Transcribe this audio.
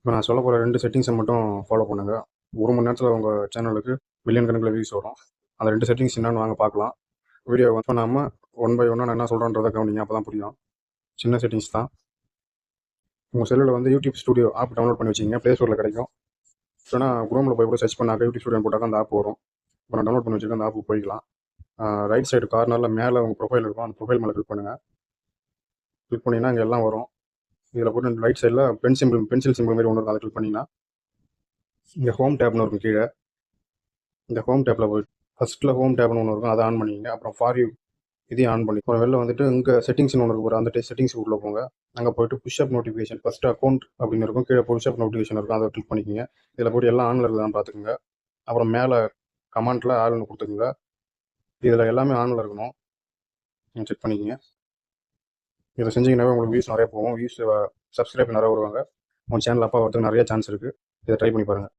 இப்போ நான் சொல்ல போகிற 2 செட்டிங்ஸை மட்டும் ஃபாலோ பண்ணுங்கள். 1 மணி நேரத்தில் உங்கள் சேனலுக்கு மில்லியன் கணக்கில் வியூஸ் வரும். அந்த 2 செட்டிங்ஸ் என்னென்னு வாங்க பார்க்கலாம். வீடியோ வந்து பண்ணாமல் ஒன் பை ஒன்னாக நான் என்ன சொல்கிறேன்றதை கவனிங்க, அப்போ தான் புரியும். சின்ன செட்டிங்ஸ் தான். உங்கள் செல்லில் வந்து யூடியூப் ஸ்டுடியோ ஆப் டவுன்லோட் பண்ணி வச்சிங்க, ப்ளே ஸ்டோரில் கிடைக்கும். இல்லைனா குரோமில் போய் கூட சர்ச் பண்ணாக்க யூடியூப் ஸ்டுடியோ போட்டாக்க அந்த ஆப் வரும். இப்போ நான் டவுன்லோட் பண்ணி வச்சுருக்கேன், அந்த ஆப்புக்கு போய்க்கலாம். ரைட் சைடு கார்னரில் மேலே உங்கள் ப்ரொஃபைல் இருக்கும், அந்த ப்ரொஃபைல் மேலே கிளிக் பண்ணுங்கள். கிளிக் பண்ணிங்கன்னா இங்கே எல்லாம் வரும். இதில் போட்டு ரைட் சைடில் பென்சில் சிம்பிள் மாதிரி ஒன்று இருக்கும், அதை கிளிக் பண்ணிங்கன்னா இங்கே ஹோம் டேப்னு இருக்கும். கீழே இந்த ஹோம் டேப்பில் போய் ஃபஸ்ட்டில் ஹோம் டேப்னு ஒன்று இருக்கும், அதை ஆன் பண்ணிங்க. அப்புறம் ஃபார் யூ இதையும் ஆன் பண்ணி அப்புறம் வெளில வந்துட்டு இங்கே செட்டிங்ஸ்னு ஒன்று இருக்கும், அந்த செட்டிங்ஸ் உள்ளே போங்க. அங்கே போய்ட்டு புஷ்அப் நோட்டிஃபிகேஷன் ஃபஸ்ட்டு அக்கௌண்ட் அப்படின்னு இருக்கும், கீழே புஷ்அப் நோட்டிஃபிகேஷன் இருக்கும், அதை கிளிக் பண்ணிக்கோங்க. இதில் போய்ட்டு எல்லாம் ஆனில் இருக்குதான்னு பார்த்துக்குங்க. அப்புறம் மேலே கமெண்ட்டில் ஆள்னு கொடுத்துக்குங்க. இதில் எல்லாமே ஆனில் இருக்கணும், நீங்கள் செக் பண்ணிக்கோங்க. இதை செஞ்சிங்கன்னாவே உங்களுக்கு வியூஸ் நிறைய போகும். வியூஸ் சப்ஸ்கிரைப் நிறைய வருவாங்க. உங்கள் சேனல் அப்பா வரதுக்கு நிறைய சான்ஸ் இருக்குது. இதை ட்ரை பண்ணி பாருங்கள்.